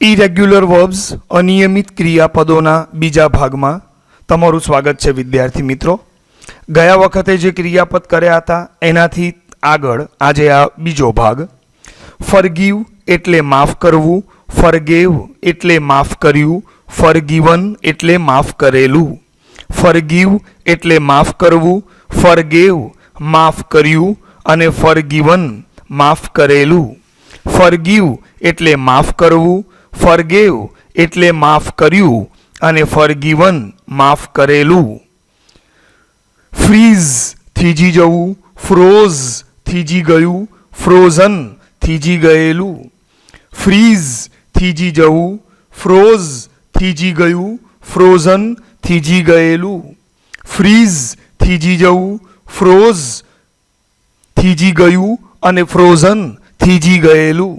Irregular verbs અનિયમિત ક્રિયાપદોના બીજા ભાગમાં તમારું સ્વાગત છે વિદ્યાર્થી મિત્રો। ગયા વખતે જે ક્રિયાપદ કર્યા હતા એનાથી આગળ આજે આ બીજો ભાગ। ફરગીવ એટલે માફ કરવું, ફરગેવ એટલે માફ કર્યું, ફરગીવન એટલે માફ કરેલું। ફરગીવ એટલે માફ કરવું, ફરગેવ માફ કર્યું અને ફરગીવન માફ કરેલું। ફરગીવ એટલે માફ કરવું, ફરગેવ એટલે માફ કર્યું અને ફરગીવન માફ કરેલું। ફ્રીઝ થીજી જવું, ફ્રોઝ થીજી ગયું, ફ્રોઝન થીજી ગયેલું। ફ્રીઝ થીજી જવું, ફ્રોઝ થીજી ગયું, ફ્રોઝન થીજી ગયેલું। ફ્રીઝ થીજી જવું, ફ્રોઝ થીજી ગયું અને ફ્રોઝન થીજી ગયેલું।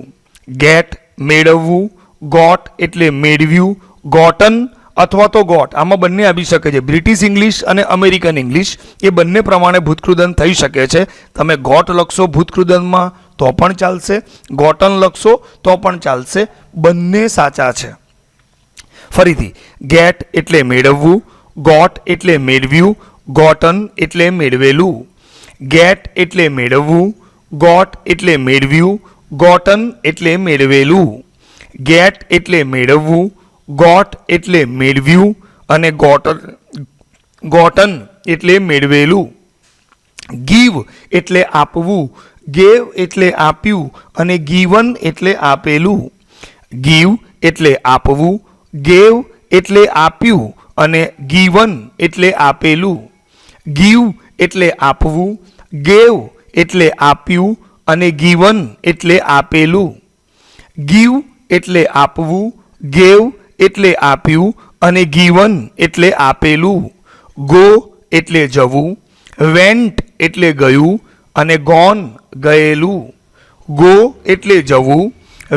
ગેટ મેળવવું, ગોટ એટલે મેળવ્યું, ગોટન અથવા તો ગોટ આમાં બંને આવી શકે છે। બ્રિટિશ ઇંગ્લિશ અને અમેરિકન ઇંગ્લિશ એ બંને પ્રમાણે ભૂતકૃદંત થઈ શકે છે। તમે ગોટ લખશો ભૂતકૃદંતમાં તો પણ ચાલશે, ગોટન લખશો તો પણ ચાલશે, બંને સાચા છે। ફરીથી, ગેટ એટલે મેળવવું, ગોટ એટલે મેળવ્યું, ગોટન એટલે મેળવેલું। ગેટ એટલે મેળવવું, ગોટ એટલે મેળવ્યું, ગોટન એટલે મેળવેલું। ગેટ એટલે મેળવવું, ગોટ એટલે મેળવ્યું અને ગોટન એટલે મેળવેલું। ગીવ એટલે આપવું, ગેવ એટલે આપ્યું અને ગીવન એટલે આપેલું। ગીવ એટલે આપવું, ગેવ એટલે આપ્યું અને ગીવન એટલે આપેલું। ગીવ એટલે આપવું, ગેવ એટલે આપ્યું અને ગીવન એટલે આપેલું। ગીવ એટલે આપવું, ગેવ એટલે આપ્યું અને ગીવન એટલે આપેલું। ગો એટલે જવું, વેન્ટ એટલે ગયું અને ગોન ગયેલું। ગો એટલે જવું,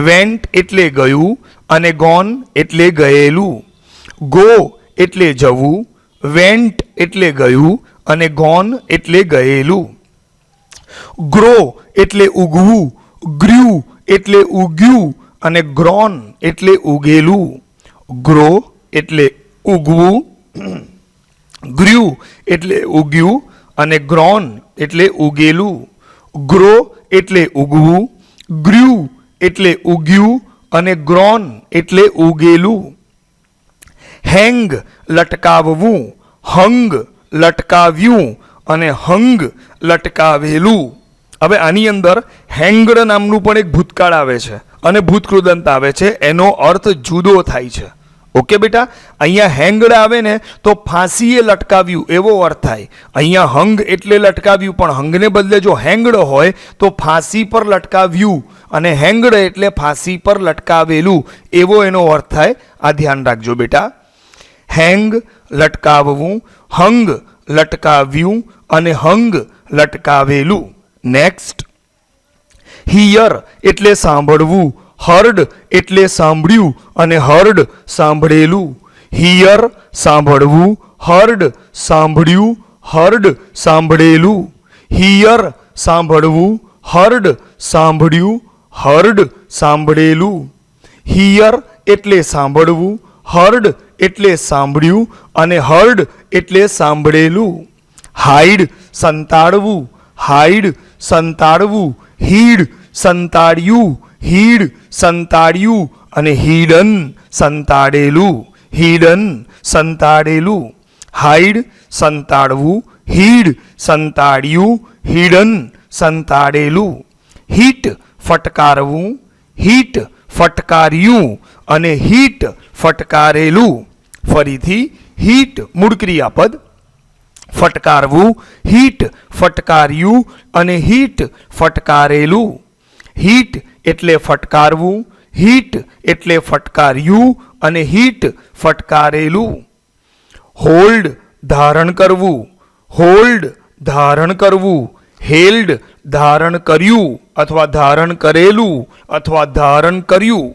વેન્ટ એટલે ગયું અને ગોન એટલે ગયેલું। ગો એટલે જવું, વેન્ટ એટલે ગયું અને ગોન એટલે ગયેલું। ગ્રો એટલે ઉગવું, ગ્ર્યુ એટલે ઉગ્યું અને ગ્રોન એટલે ઉગેલું। ગ્રો એટલે ઉગવું, ગ્ર્યુ એટલે ઉગ્યું અને ગ્રોન એટલે ઉગેલું। ગ્રો એટલે ઉગવું, ગ્ર્યુ એટલે ઉગ્યું અને ગ્રોન એટલે ઉગેલું। હેંગ લટકાવવું, હંગ લટકાવ્યું અને હંગ લટકાવેલું। હવે આની અંદર હેંગડ નામનું પણ એક ભૂતકાળ આવે છે અને ભૂતકૃદંત આવે છે, એનો અર્થ જુદો થાય છે। ઓકે બેટા, અહીંયા હેંગડ આવે ને તો ફાંસીએ લટકાવ્યું એવો અર્થ થાય। અહીંયા હંગ એટલે લટકાવ્યું, પણ હંગને બદલે જો હેંગડ હોય તો ફાંસી પર લટકાવ્યું અને હેંગડ એટલે ફાંસી પર લટકાવેલું એવો એનો અર્થ થાય। આ ધ્યાન રાખજો બેટા। હેંગ લટકાવવું, હંગ લટકાવ્યું અને હંગ લટકાવેલું। નેક્સ્ટ, હિયર એટલે સાંભળવું, હર્ડ એટલે સાંભળ્યું અને હર્ડ સાંભળેલું। હિયર સાંભળવું, હર્ડ સાંભળ્યું, હર્ડ સાંભળેલું। હિયર સાંભળવું, હર્ડ સાંભળ્યું, હર્ડ સાંભળેલું। હિયર એટલે સાંભળવું, હર્ડ એટલે સાંભળ્યું અને હર્ડ એટલે સાંભળેલું। હાઈડ સંતાડવું, હાઈડ સંતાડવું, હીડ સંતાડ્યું, હીડ સંતાડ્યું અને હીડન સંતાડેલું, હીડન સંતાડેલું। હાઈડ સંતાડવું, હીડ સંતાડ્યું, હીડન સંતાડેલું। હીટ ફટકારવું, હીટ ફટકાર્યું અને હીટ ફટકારેલું। ફરીથી, હીટ મૂળ ક્રિયાપદ, ફટકારવું, હીટ ફટકાર્યું અને હીટ ફટકારેલું। હીટ એટલે ફટકારવું, હીટ એટલે ફટકાર્યું અને હીટ ફટકારેલું। હોલ્ડ ધારણ કરવું, હોલ્ડ ધારણ કરવું, હેલ્ડ ધારણ કર્યું અથવા ધારણ કરેલું અથવા ધારણ કર્યું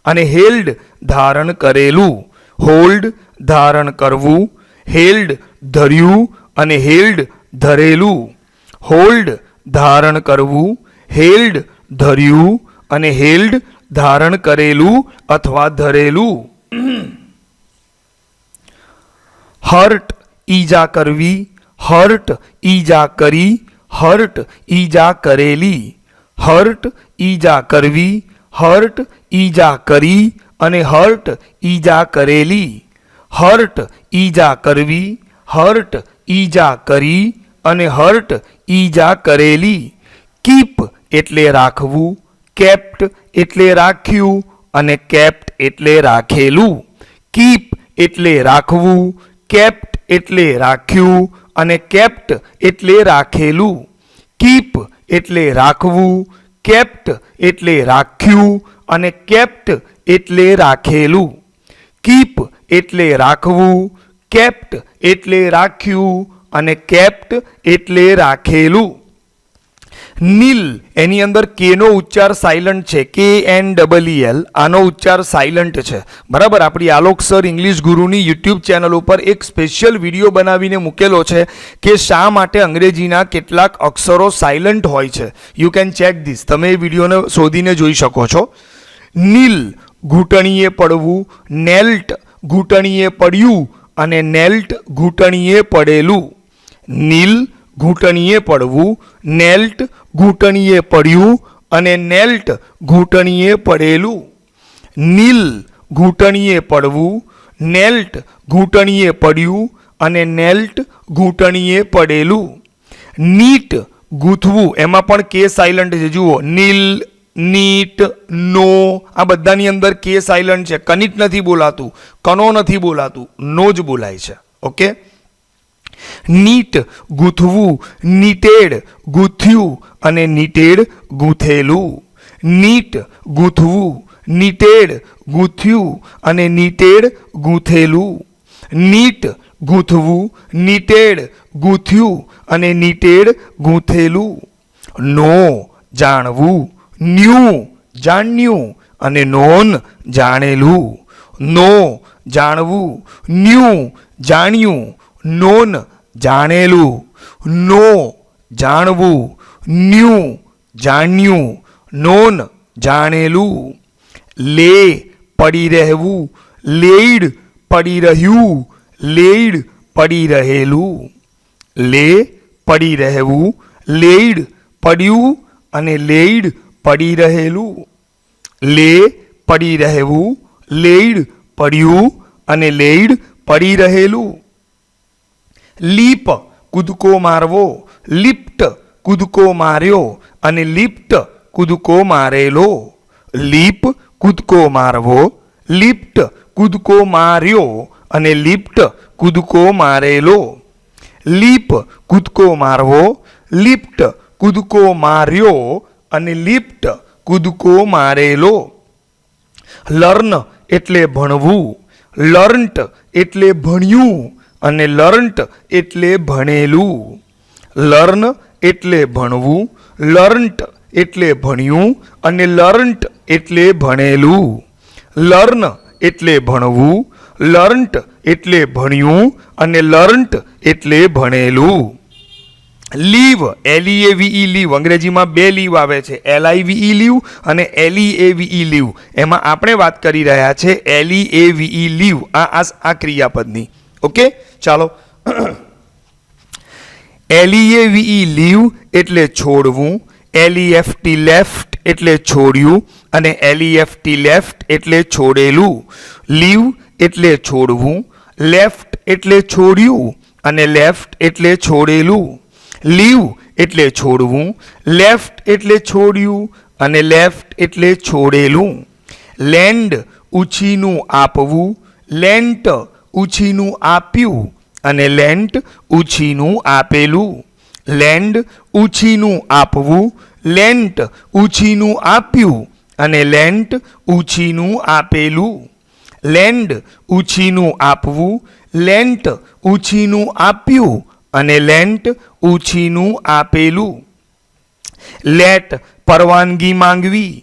અને હેલ્ડ ધારણ કરેલું। હોલ્ડ ધારણ કરવું, હેલ્ડ ધર્યું અને હેલ્ડ ધરેલું। હોલ્ડ ધારણ કરવું, હેલ્ડ ધર્યું અને હેલ્ડ ધારણ કરેલું અથવા ધરેલું. હર્ટ ઈજા કરવી, હર્ટ ઈજા કરી, હર્ટ ઈજા કરેલી. હર્ટ ઈજા કરવી, હર્ટ ઈજા કરી અને હર્ટ ઈજા કરેલી. હર્ટ ઈજા કરવી, હર્ટ ઈજા કરી અને હર્ટ ઈજા કરેલી. કીપ એટલે રાખવું, કેપ્ટ એટલે રાખ્યું અને કેપ્ટ એટલે રાખેલું. કીપ એટલે રાખવું, કેપ્ટ એટલે રાખ્યું અને કેપ્ટ એટલે રાખેલું. કીપ એટલે રાખવું, કેપ્ટ એટલે રાખ્યું અને કેપ્ટ એટલે રાખેલું. કીપ એટલે રાખવું, કેપ્ટ એટલે રાખ્યું અને કેપ્ટ એટલે રાખેલું. નીલ એની અંદર કેનો ઉચ્ચાર સાયલન્ટ છે, KNEEL. આનો ઉચ્ચાર સાયલન્ટ છે, બરાબર. આપણી આલોક સર ઇંગ્લિશ ગુરુની યુટ્યુબ ચેનલ ઉપર એક સ્પેશિયલ વિડીયો બનાવીને મૂકેલો છે કે શા માટે અંગ્રેજીના કેટલાક અક્ષરો સાયલન્ટ હોય છે. You can check this. તમે એ વિડીયોને શોધીને જોઈ શકો છો. નીલ ઘૂંટણીએ પડવું, નેલ્ટ ઘૂંટણીએ પડ્યું અને નેલ્ટ ઘૂંટણીએ પડેલું. નીલ ઘૂંટણીએ પડવું, નેલ્ટ ઘૂંટણીએ પડ્યું અને નેલ્ટ ઘૂંટણીએ પડેલું. નીલ ઘૂંટણીએ પડવું, નેલ્ટ ઘૂંટણીએ પડ્યું અને નેલ્ટ ઘૂંટણીએ પડેલું. નીટ ગૂંથવું, એમાં પણ કે સાયલન્ટ છે. જુઓ, નીલ, નીટ, નો, આ બધાની અંદર કે સાયલન્ટ છે. કનિટ નથી બોલાતું, કનો નથી બોલાતું, નો જ બોલાય છે. ઓકે. નીટ ગૂંથવું, નીટેડ ગૂંથ્યું અને નીટેડ ગૂંથેલું. નીટ ગૂંથવું, નીટેડ ગૂંથ્યું અને નીટેડ ગૂંથેલું. નીટ ગૂંથવું, નીટેડ ગૂંથ્યું અને નીટેડ ગૂંથેલું. નો જાણવું, ન્યૂ જાણ્યું અને નોન જાણેલું. નો જાણવું, ન્યૂ જાણ્યું, નોન જાણેલું. નો જાણવું, ન્યૂ જાણ્યું, નોન જાણેલું. લે પડી રહેવું, લેઈડ પડી રહ્યું, લેઈડ પડી રહેલું. લે પડી રહેવું, લેઈડ પડ્યું અને લેઈડ પડી રહેલું. લે પડી રહેવું, લેઈડ પડ્યું અને લેઈડ પડી રહેલું. લીપ કૂદકો મારવો, લિપ્ટ કૂદકો માર્યો અને લિપ્ટ કૂદકો મારેલો. લીપ કૂદકો મારવો, લિપ્ટ કૂદકો માર્યો અને લિપ્ટ કૂદકો મારેલો. લીપ કૂદકો મારવો, લિપ્ટ કૂદકો માર્યો અને લિપ્ટ કૂદકો મારેલો. લર્ન એટલે ભણવું, લર્ન્ટ એટલે ભણ્યું અને લર્ન્ટ એટલે ભણેલું. લર્ન એટલે ભણવું, લર્ન્ટ એટલે ભણ્યું અને લર્ન્ટ એટલે ભણેલું. લર્ન એટલે ભણવું, લર્ન્ટ એટલે ભણ્યું અને લર્ન્ટ એટલે ભણેલું. લીવ, LEAVE લીવ, અંગ્રેજીમાં બે લીવ આવે છે, LIVE લીવ અને LEAVE લીવ. એમાં આપણે વાત કરી રહ્યા છે LEAVE લીવ, આ ક્રિયાપદની. ઓકે, ચાલો. LEAVE લીવ એટલે છોડવું, LEFT લેફ્ટ એટલે છોડ્યું અને LEFT લેફ્ટ એટલે છોડેલું. લીવ એટલે છોડવું, લેફ્ટ એટલે છોડ્યું અને લેફ્ટ એટલે છોડેલું. લીવ એટલે છોડવું, લેફ્ટ એટલે છોડ્યું અને લેફ્ટ એટલે છોડેલું. લેન્ડ ઉછીનું આપવું, લેન્ટ ઉછીનું આપ્યું અને લેન્ટ ઉછીનું આપેલું. લેન્ડ ઉછીનું આપવું, લેન્ટ ઉછીનું આપ્યું અને લેન્ટ ઉછીનું આપેલું. લેન્ડ ઉછીનું આપવું, લેન્ટ ઉછીનું આપ્યું અને લેન્ટ ઉછીનું આપેલું. લેટ પરવાનગી માંગવી,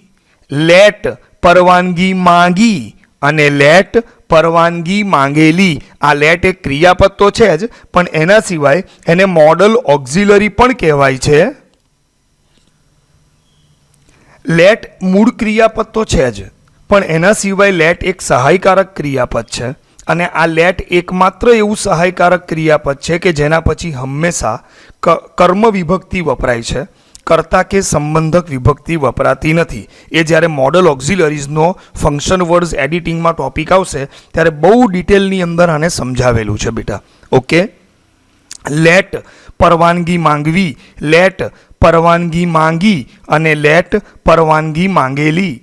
લેટ પરવાનગી માંગી અને લેટ પરવાનગી માંગેલી. આ લેટ એક ક્રિયાપદ તો છે જ, પણ એના સિવાય એને મોડલ ઓક્ઝિલરી પણ કહેવાય છે. લેટ મૂળ ક્રિયાપદ તો છે જ, પણ એના સિવાય લેટ એક સહાયકારક ક્રિયાપદ છે અને આ લેટ એકમાત્ર એવું સહાયકારક ક્રિયાપદ છે કે જેના પછી હંમેશા કર્મ વિભક્તિ વપરાય છે, કર્તા કે સંબંધક વિભક્તિ વપરાતી નથી. એ જ્યારે મોડલ ઓક્ઝિલરીઝનો ફંક્શન વર્ડ્સ એડિટિંગમાં ટોપિક આવશે ત્યારે બહુ ડિટેલની અંદર આને સમજાવેલું છે બેટા. ઓકે, લેટ પરવાનગી માંગવી, લેટ પરવાનગી માંગી અને લેટ પરવાનગી માંગેલી,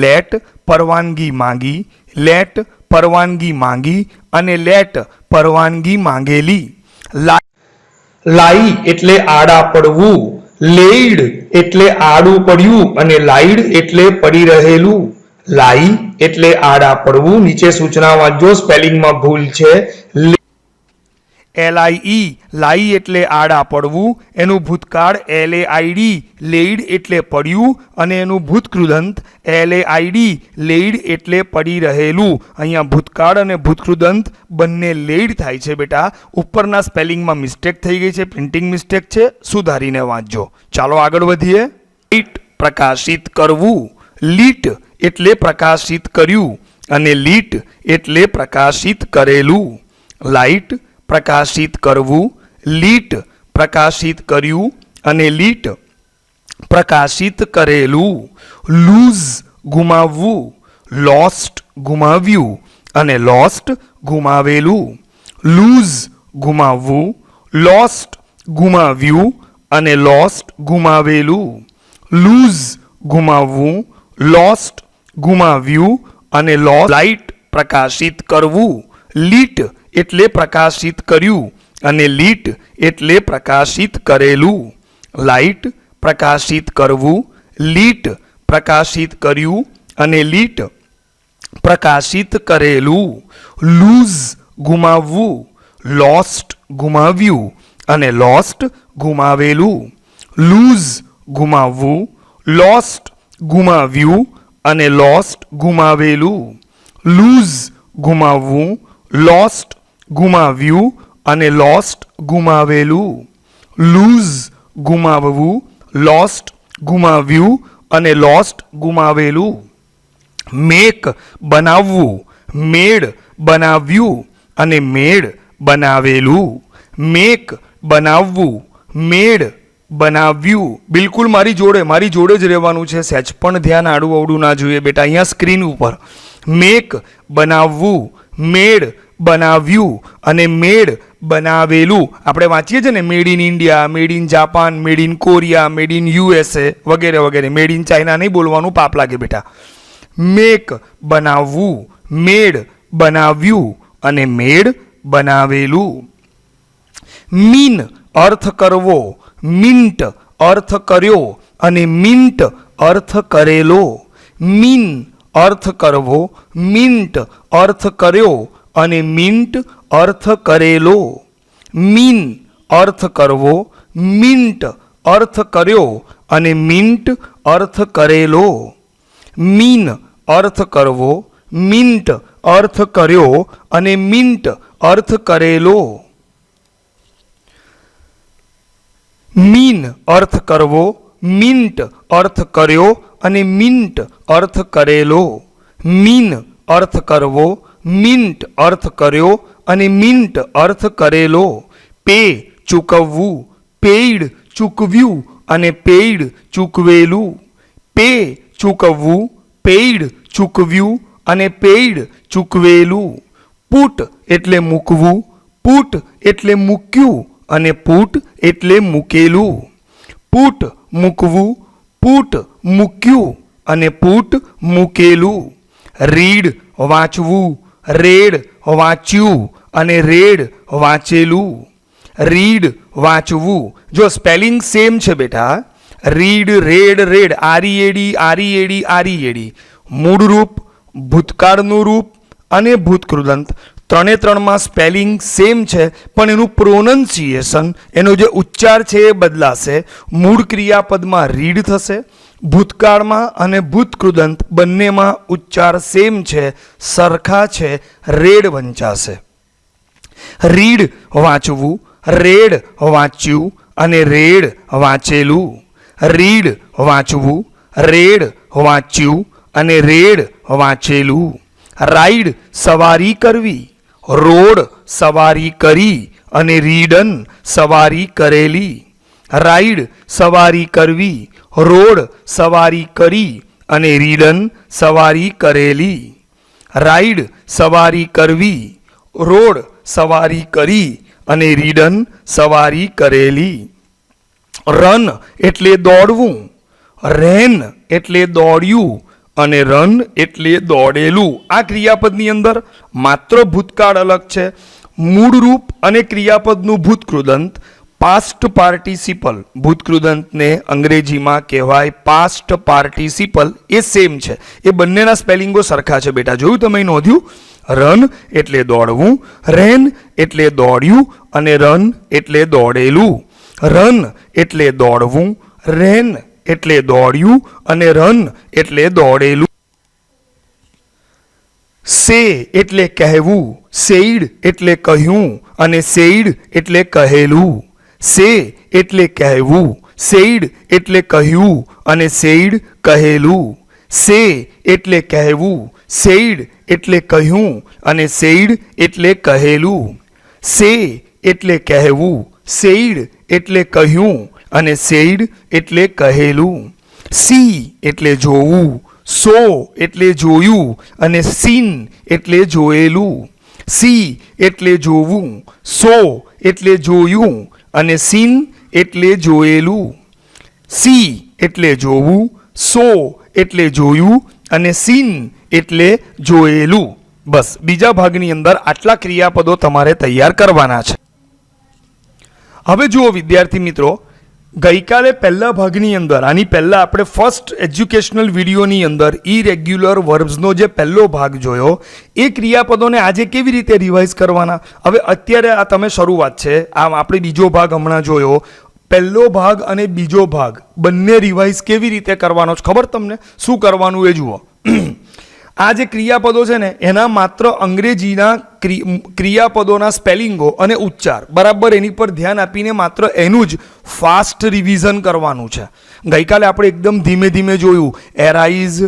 લેટ પરવાનગી માંગી, લેટ પરવાનગી માંગી અને લેટ પરવાનગી માંગેલી. લાઈ એટલે આડા પડવું, લેઈડ એટલે આડું પડ્યું અને લાઈડ એટલે પડી રહેલું. લાઈ એટલે આડા પડવું. નીચે સૂચના વાંચજો, સ્પેલિંગમાં ભૂલ છે. LIE લાઈ એટલે આડા પડવું, એનું ભૂતકાળ LAID લેઈડ એટલે પડ્યું અને એનું ભૂતકૃદંત LAID લેઈડ એટલે પડી રહેલું. અહીંયા ભૂતકાળ અને ભૂતકૃદંત બંને લેઈડ થાય છે બેટા. ઉપરના સ્પેલિંગમાં મિસ્ટેક થઈ ગઈ છે, પ્રિન્ટિંગ મિસ્ટેક છે, સુધારીને વાંચજો. ચાલો આગળ વધીએ. લીટ પ્રકાશિત કરવું, લીટ એટલે પ્રકાશિત કર્યું અને લીટ એટલે પ્રકાશિત કરેલું. લાઇટ પ્રકાશિત કરવું, લીટ પ્રકાશિત કર્યું અને લીટ પ્રકાશિત કરેલું. લૂઝ ગુમાવવું, લોસ્ટ ગુમાવ્યું અને લોસ્ટ ગુમાવેલું. લૂઝ ગુમાવવું, લોસ્ટ ગુમાવ્યું અને લોસ્ટ ગુમાવેલું. લૂઝ ગુમાવવું, લોસ્ટ ગુમાવ્યું અને લોસ્ટ. લાઇટ પ્રકાશિત કરવું, લીટ એટલે પ્રકાશિત કર્યું અને લીટ એટલે પ્રકાશિત કરેલું. લાઇટ પ્રકાશિત કરવું, લીટ પ્રકાશિત કર્યું અને લીટ પ્રકાશિત કરેલું. લૂઝ ગુમાવવું, લોસ્ટ ગુમાવ્યું અને લોસ્ટ ગુમાવેલું. લૂઝ ગુમાવવું, લોસ્ટ ગુમાવ્યું અને લોસ્ટ ગુમાવેલું. લૂઝ ગુમાવવું, લોસ્ટ ગુમાવ્યું અને લોસ્ટ ગુમાવેલું. લૂઝ ગુમાવવું, લોસ્ટ ગુમાવ્યું અને લોસ્ટ ગુમાવેલું. મેક બનાવવું, મેળ બનાવ્યું અને મેળ બનાવેલું. મેક બનાવવું, મેળ બનાવ્યું. બિલકુલ મારી જોડે જ રહેવાનું છે, સહેજ પણ ધ્યાન આડું અવડું ના જોઈએ બેટા. અહીંયા સ્ક્રીન ઉપર મેક બનાવવું, મેળ બનાવ્યું અને મેળ બનાવેલું. આપણે વાંચીએ છીએ ને, made in India, made in Japan, made in Korea, made in USA વગેરે વગેરે. મેડ ઇન ચાઇના નહીં બોલવાનું, પાપ લાગે બેટા. મેક બનાવવું, મેળ બનાવ્યું અને મેળ બનાવેલું. મીન અર્થ કરવો, મિન્ટ અર્થ કર્યો અને મિન્ટ અર્થ કરેલો. મીન અર્થ કરવો, મિન્ટ અર્થ કર્યો અને મિન્ટ અર્થ કરેલો. મીન અર્થ કરવો, મિન્ટ અર્થ કર્યો અને મિન્ટ અર્થ કરેલો. મીન અર્થ કરવો, મિન્ટ અર્થ કર્યો અને મિન્ટ અર્થ કરેલો. મીન અર્થ કરવો, મિન્ટ અર્થ કર્યો અને મિન્ટ અર્થ કરેલો. મીન અર્થ કરવો, મિન્ટ અર્થ કર્યો અને મિન્ટ અર્થ કરેલો. પે ચૂકવવું, પેઈડ ચૂકવ્યું અને પેઈડ ચૂકવેલું. પે ચૂકવવું, પેઈડ ચૂકવ્યું અને પેઈડ ચૂકવેલું. પુટ એટલે મૂકવું, પુટ એટલે મૂક્યું અને પુટ એટલે મૂકેલું. પુટ મૂકવું, પુટ મૂક્યું અને પુટ મૂકેલું. રીડ વાંચવું, રેડ વાંચ્યું અને રેડ વાંચેલું. રીડ વાંચવું. જો સ્પેલિંગ સેમ છે બેટા, રીડ, રેડ, રેડ, READ. મૂળ રૂપ, ભૂતકાળનું રૂપ અને ભૂતકૃદંત ત્રણેમાં સ્પેલિંગ સેમ છે, પણ એનું પ્રોનન્સિએશન, એનો જે ઉચ્ચાર છે એ બદલાશે. મૂળ ક્રિયાપદમાં રીડ થશે, ભૂતકાળમાં અને ભૂતકૃદંત બંનેમાં ઉચ્ચાર સેમ છે, સરખા છે, રેડ વંચાશે. રીડ વાંચવું, રેડ વાંચ્યું અને રેડ વાંચેલું. રીડ વાંચવું, રેડ વાંચ્યું અને રેડ વાંચેલું. રાઈડ સવારી કરવી, રોડ સવારી કરી અને રીડન સવારી કરેલી. રાઈડ સવારી કરવી, રોડ સવારી કરી અને રીડન સવારી કરેલી. રાઈડ સવારી કરવી, રોડ સવારી કરી અને રીડન સવારી કરેલી. રન એટલે દોડવું, રેન એટલે દોડ્યું અને રન એટલે દોડેલું. આ ક્રિયાપદની અંદર માત્ર ભૂતકાળ અલગ છે. મૂળરૂપ અને ક્રિયાપદનું ભૂતકૃદંત પાસ્ટ પાર્ટિસિપલ, ભૂતકૃદંતને અંગ્રેજીમાં કહેવાય પાસ્ટ પાર્ટિસિપલ, એ સેમ છે. એ બંનેના સ્પેલિંગો સરખા છે બેટા. જોયું તમે નોંધ્યું? રન એટલે દોડવું, રેન એટલે દોડ્યું અને રન એટલે દોડેલું. રન એટલે દોડવું, રેન એટલે દોડ્યું અને રન એટલે દોડેલું. સે એટલે કહેવું, સેઈડ એટલે કહ્યું અને સેઈડ એટલે કહેલું. સે એટલે કહેવું, સેઈડ એટલે કહ્યું અને સેઈડ કહેલું. સે એટલે કહેવું, સેઈડ એટલે કહ્યું અને સેઈડ એટલે કહેલું. સે એટલે કહેવું, સેઈડ એટલે કહ્યું અને સેઈડ એટલે કહેલું. સી એટલે જોવું, સો એટલે જોયું અને સીન એટલે જોયેલું. સી એટલે જોવું, સો એટલે જોયું અને સીન એટલે જોયેલું. સી એટલે જોવું, સો એટલે જોયું અને સીન એટલે જોયેલું. બસ બીજા ભાગની અંદર આટલા ક્રિયાપદો તમારે તૈયાર કરવાના છે. હવે જુઓ વિદ્યાર્થી મિત્રો, ગઈકાલે પહેલા ભાગની અંદર, આની પહેલાં આપણે ફર્સ્ટ એજ્યુકેશનલ વિડીયોની અંદર ઇરેગ્યુલર વર્બ્સનો જે પહેલો ભાગ જોયો, એ ક્રિયાપદોને આજે કેવી રીતે રિવાઇઝ કરવાના. હવે અત્યારે આ તમે શરૂઆત છે, આમ આપણે બીજો ભાગ હમણાં જોયો. પહેલો ભાગ અને બીજો ભાગ બંને રિવાઇઝ કેવી રીતે કરવાનો છે ખબર તમને? શું કરવાનું એ જુઓ. આ જે ક્રિયાપદો છે ને, એના માત્ર અંગ્રેજીના ક્રિયાપદોના સ્પેલિંગો અને ઉચ્ચાર બરાબર એની પર ધ્યાન આપીને માત્ર એનું જ ફાસ્ટ રિવિઝન કરવાનું છે. ગઈકાલે આપણે એકદમ ધીમે ધીમે જોયું. એરાઇઝ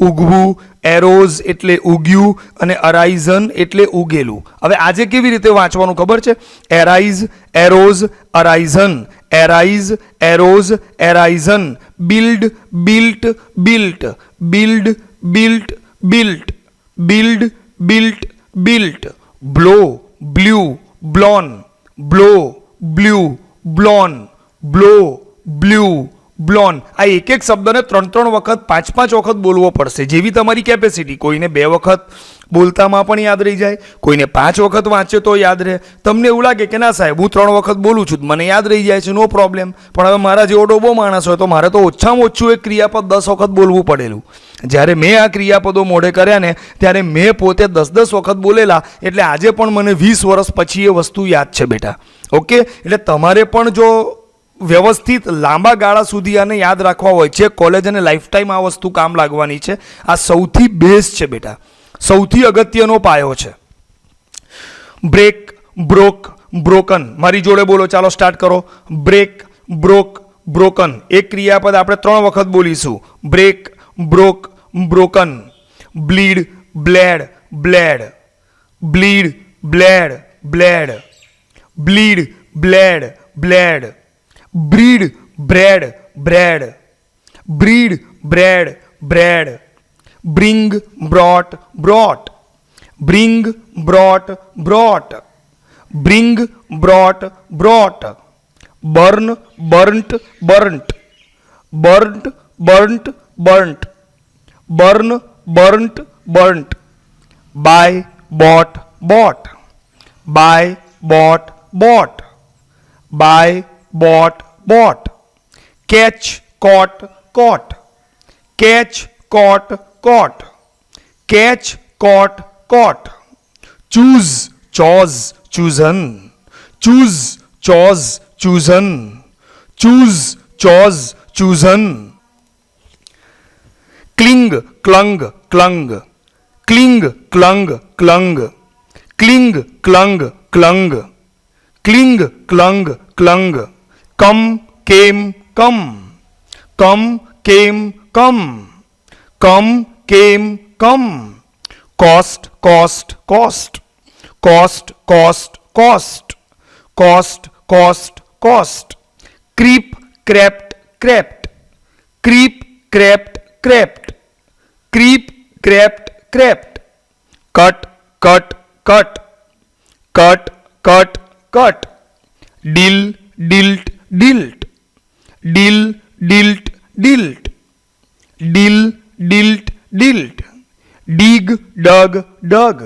ઉગવું, એરોઝ એટલે ઉગ્યું અને અરાઇઝન એટલે ઉગેલું. હવે આજે કેવી રીતે વાંચવાનું ખબર છે? Arise, arose, arisen, arise, arose, arisen, build, built, built, build, built, built, build, built, built, blow, blew, blown, blow, blew, blown, blow, blew, blown. આ એક એક શબ્દને 3 વખત 5 વખત બોલવો પડશે, જેવી તમારી કેપેસિટી. કોઈને 2 વખત બોલતામાં પણ યાદ રહી જાય, કોઈને 5 વખત વાંચે તો યાદ રહે. તમને એવું લાગે કે ના સાહેબ હું 3 વખત બોલું છું મને યાદ રહી જાય છે, નો પ્રોબ્લેમ. પણ હવે મારા જેવો ડોબો માણસ હોય તો મારે તો ઓછામાં ઓછું એક ક્રિયાપદ 10 વખત બોલવું પડેલું. જ્યારે મેં આ ક્રિયાપદો મોઢે કર્યા ને ત્યારે મેં પોતે 10 વખત બોલેલા, એટલે આજે પણ મને 20 વર્ષ પછી એ વસ્તુ યાદ છે બેટા. ઓકે, એટલે તમારે પણ જો વ્યવસ્થિત લાંબા ગાળા સુધી આને યાદ રાખવા હોય છે, કોલેજ અને લાઈફ ટાઈમ આ વસ્તુ કામ લાગવાની છે. આ સૌથી બેસ્ટ છે બેટા, સૌથી અગત્યનો પાયો છે. Break, broke, broken. મારી જોડે બોલો, ચાલો સ્ટાર્ટ કરો. Break, broke, broken. એક ક્રિયાપદ આપણે 3 વખત બોલીશું. Break, broke, broken. Bleed, bled, bled. Bleed, bled, bled. Bleed, bled, bled. Breed, bred, bred. Breed, bred, bred. Bring, brought, brought. Bring, brought, brought. Bring, brought, brought. Burn, burnt, burnt. Burnt, burnt, burnt. Burn, burnt, burnt. Buy, bought, bought. Buy, bought, bought. Buy, bought, bought. Catch, caught, caught. Catch, caught, caught. Catch, caught, caught. Choose, chose, chosen. Choose, chose, chosen. Choose, chose, chosen. Cling, clung, clung. Cling, clung, clung. Cling, clung, clung. Cling, clung, clung. Come, came, come. કમ, કેમ, come, come, came, come, cost, cost, cost, cost, cost, cost, cost, cost, cost, creep, crept, crept, creep, crept, crept, creep, crept, crept, cut, cut, cut, cut, cut, cut, dill, dilt, dilt, dill, dilt, dilt, dill, dilt, dilt, dig, dug, dug,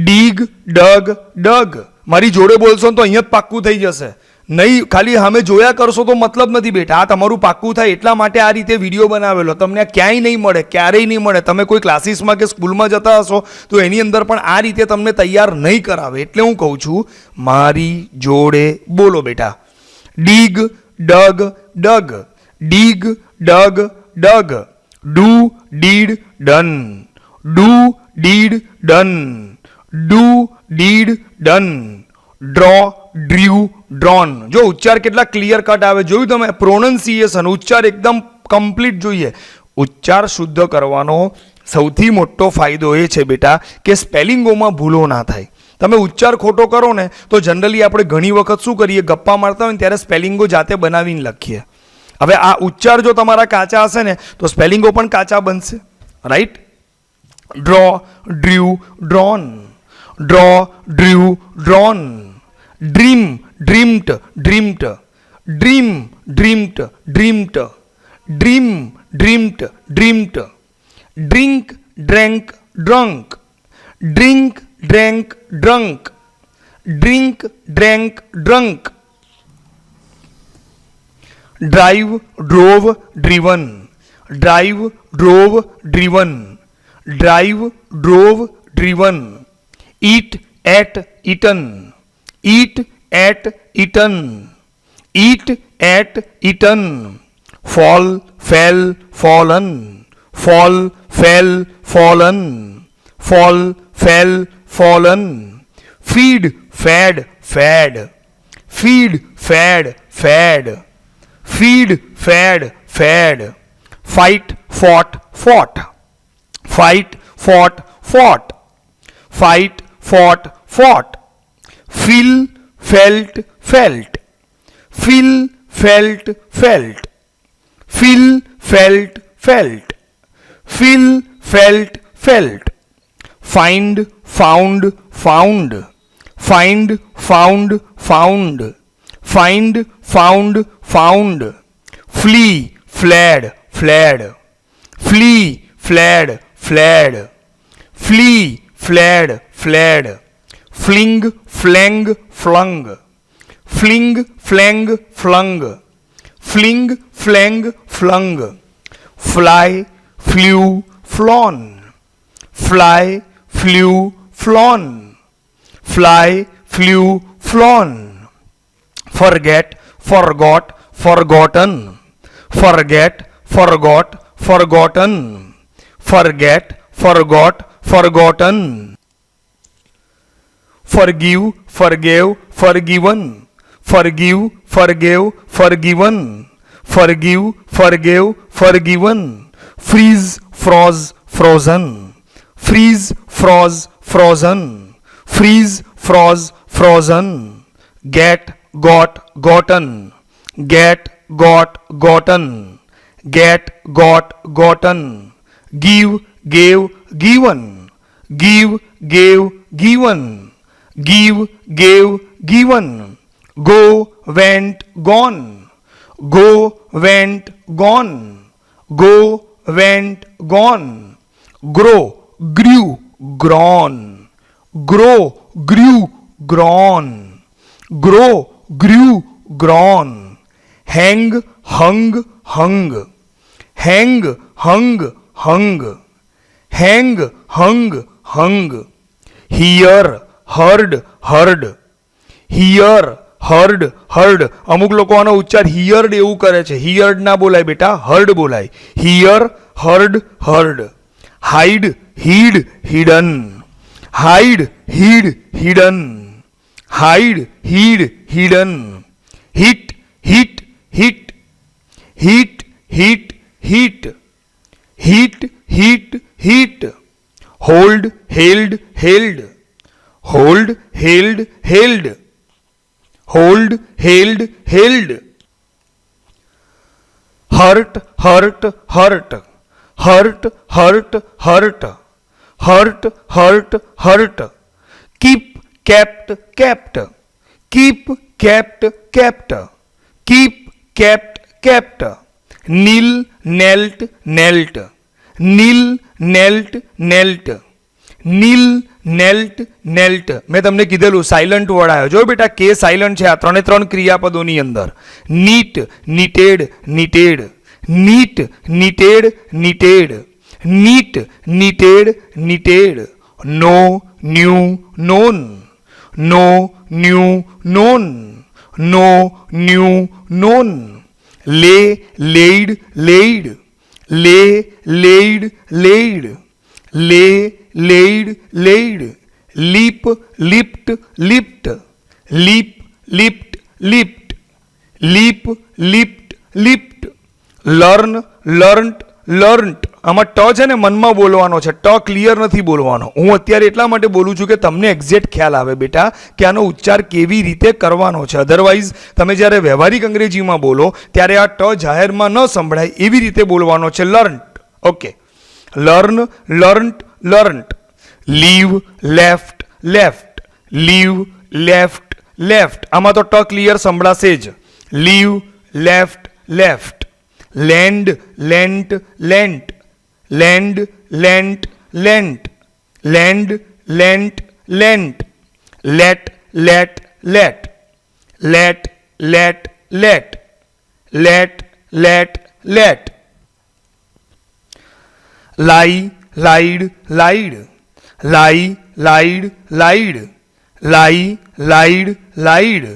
dig, dug, dug. મારી જોડે બોલશો તો અહીંયા જ પાક્કું થઈ જશે. નહીં ખાલી સામે જોયા કરશો તો મતલબ નથી બેટા. આ તમારું પાક્કું થાય એટલા માટે આ રીતે વિડીયો બનાવેલો. તમને આ ક્યાંય નહીં મળે, ક્યારેય નહીં મળે. તમે કોઈ ક્લાસીસમાં કે સ્કૂલમાં જતા હશો તો એની અંદર પણ આ રીતે તમને તૈયાર નહીં કરાવે. એટલે હું કહું છું મારી જોડે બોલો બેટા. Dig, drug, drug, dig, drug, drug, do, did, done, do, did, done, do, did, done, draw, ડ્રીવ, drone. જો ઉચ્ચાર કેટલા ક્લિયર કટ આવે જોયું તમે. પ્રોનન્સિએશન ઉચ્ચાર એકદમ કમ્પ્લીટ જોઈએ. ઉચ્ચાર શુદ્ધ કરવાનો સૌથી મોટો ફાયદો એ છે બેટા કે સ્પેલિંગોમાં ભૂલો ના થાય. તમે ઉચ્ચાર ખોટો કરો ને તો જનરલી આપણે ઘણી વખત શું કરીએ, ગપ્પા મારતા હોય ને ત્યારે સ્પેલિંગો જાતે બનાવીને લખીએ. હવે આ ઉચ્ચાર જો તમારા કાચા હશે ને તો સ્પેલિંગો પણ કાચા બનશે. Right. Draw, ડ્રીવ, drone, draw, ડ્રીવ, drone, dream, ડ્રીમ્ડ, ડ્રીમ્ડ, dream, ડ્રીમ્ડ, ડ્રીમ્ડ, dream, ડ્રીમ્ડ, ડ્રીમ્ડ, drink, drank, drunk, drink, drank, drunk, drink, drank, drunk, drive, ડ્રોવ, driven, drive, ડ્રોવ, driven, drive, ડ્રોવ, driven, eat, at, eaten, eat, at, eaten, eat, at, eaten, fall, fell, fallen, fall, fell, fallen, fall, fell, fallen, feed, fed, fad, feed, fed, fad, feed, fed, fad, fight, fought, fought, fight, fought, fought, fight, fought, fought, feel, felt, felt, feel, felt, felt, feel, felt, felt, feel, felt, felt, find, found, found, find, found, found, find, found, found, flee, fled, fled, flee, fled, fled, flee, fled, fled, fling, flang, flung, fling, flang, flung, fling, flang, flung, fly, flew, flown, fly, flew, flown, fly, flew, flown, forget, forgot, forgotten, forget, forgot, forgotten, forget, forgot, forgotten, forgive, forgave, forgiven, forgive, forgave, forgiven, forgive, forgave, forgiven, freeze, froze, frozen, freeze, froze, frozen, freeze, froze, frozen, get, got, gotten, get, got, gotten, get, got, gotten, give, gave, given, give, gave, given, give, gave, given, go, went, gone, go, went, gone, go, went, gone, grow, grew, grown, grow, grew, grown, grow, grew, grown, hang, hung, hung, hang, hung, hung, hang, hung, hung, hear, heard, heard, hear, heard, heard. અમુક લોકો આનો ઉચ્ચાર heard એવું કરે છે. Heard ના બોલાય બેટા, હર્ડ બોલાય. Hear, heard, heard, hide, hid, hidden, hide, hid, hidden, hide, hid, hidden, hit, hit, hit, hit, hit, hit, hit hit hit, hold held held, hold held held, hold held held, hurt hurt hurt, hurt hurt hurt, hurt hurt hurt, keep kept kept, keep kept kept, keep kept kept, kneel knelt knelt, kneel knelt knelt, kneel knelt knelt. મેં તમને કીધેલું silent word આવ્યો જો બેટા, કે silent છે આ ત્રણે ત્રણ ક્રિયાપદોની અંદર. Knit knitted knitted, knit knitted knitted, knit knitted knitted, know knew known, know knew known, know knew known, lay laid laid, lay laid laid, lay laid laid, leap leapt leapt, leap leapt leapt, leap leapt leapt, learn learnt learnt. આમાં ટ છે ને મનમાં બોલવાનો છે, ટ clear નથી બોલવાનો. હું અત્યારે એટલા માટે બોલું છું કે તમને એક્ઝેક્ટ ખ્યાલ આવે બેટા કે આનો ઉચ્ચાર કેવી રીતે કરવાનો છે. અધરવાઇઝ તમે જ્યારે વ્યવહારિક અંગ્રેજીમાં બોલો ત્યારે આ ટ જાહેરમાં ન સંભળાય એવી રીતે બોલવાનો છે. Learnt. Okay, learn learnt learnt, leave left left, leave left left. આમાં તો ટ ક્લિયર સંભળાશે જ. Leave left left, lend lent lent, lend lent lent, lend lent lent, let let let, let let let, let let let, lie lied lied, lie lied lied, lie lied lied,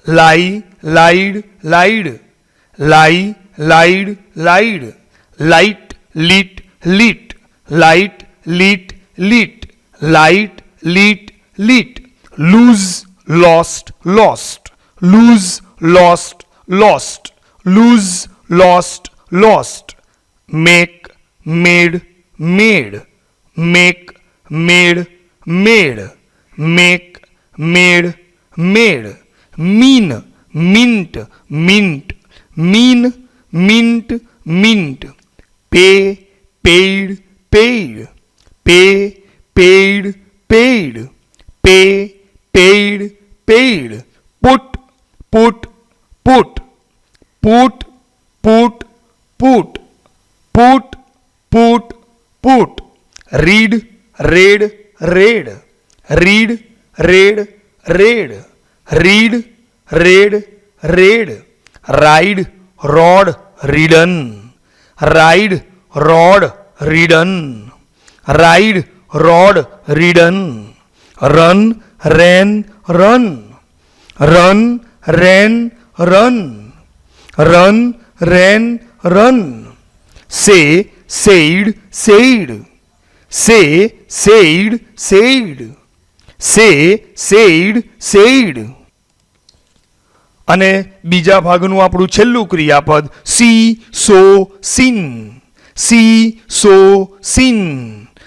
lie lied lied, lie lied lied, light lit lit, light lit lit, light lit lit, lose lost lost, lose lost lost, lose lost lost, make made made, make made made, make made made, mean meant meant, mean meant meant, pay paid paid, pay paid paid, pay paid paid, put put put, put put put, put put put, read read read, read read read, read read read, ride rode ridden, ride rode ridden, ride rode ridden, run ran run, run ran run, run ran run, say said said, say said said, say said sad. અને બીજા ભાગનું આપણું છેલ્લું ક્રિયાપદ C સો sin, C સો sin,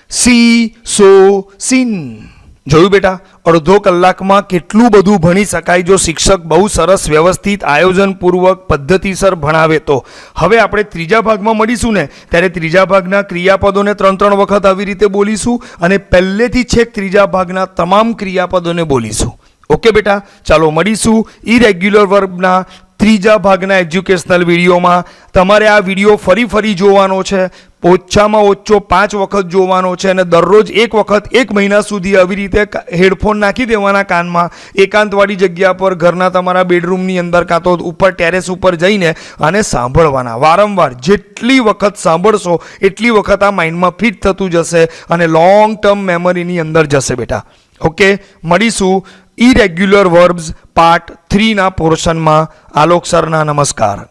C સો sin. જોયું બેટા, અડધો કલાકમાં કેટલું બધું ભણી શકાય જો શિક્ષક બહુ સરસ વ્યવસ્થિત આયોજનપૂર્વક પદ્ધતિસર ભણાવે તો. હવે આપણે ત્રીજા ભાગમાં મળીશું ને ત્યારે ત્રીજા ભાગના ક્રિયાપદોને 3 વખત આવી રીતે બોલીશું અને પહેલેથી છેક ત્રીજા ભાગના તમામ ક્રિયાપદોને બોલીશું. ઓકે બેટા, ચાલો મળીશું ઇરેગ્યુલર વર્બના ત્રીજા ભાગના એજ્યુકેશનલ વિડીયોમાં. તમારે આ વિડીયો ફરી જોવાનો છે, ઓછામાં ઓછો 5 વખત જોવાનો છે અને દરરોજ 1 વખત 1 મહિના સુધી આવી રીતે હેડફોન નાખી દેવાના કાનમાં, એકાંતવાળી જગ્યા પર, ઘરના તમારા બેડરૂમની અંદર કાં તો ઉપર ટેરેસ ઉપર જઈને અને સાંભળવાના વારંવાર. જેટલી વખત સાંભળશો એટલી વખત આ માઇન્ડમાં ફિટ થતું જશે અને લોંગ ટર્મ મેમરીની અંદર જશે બેટા. ઓકે, મળીશું ઇરેગ્યુલર વર્બ્સ પાર્ટ 3ના પોર્શનમાં. આલોક સરના નમસ્કાર.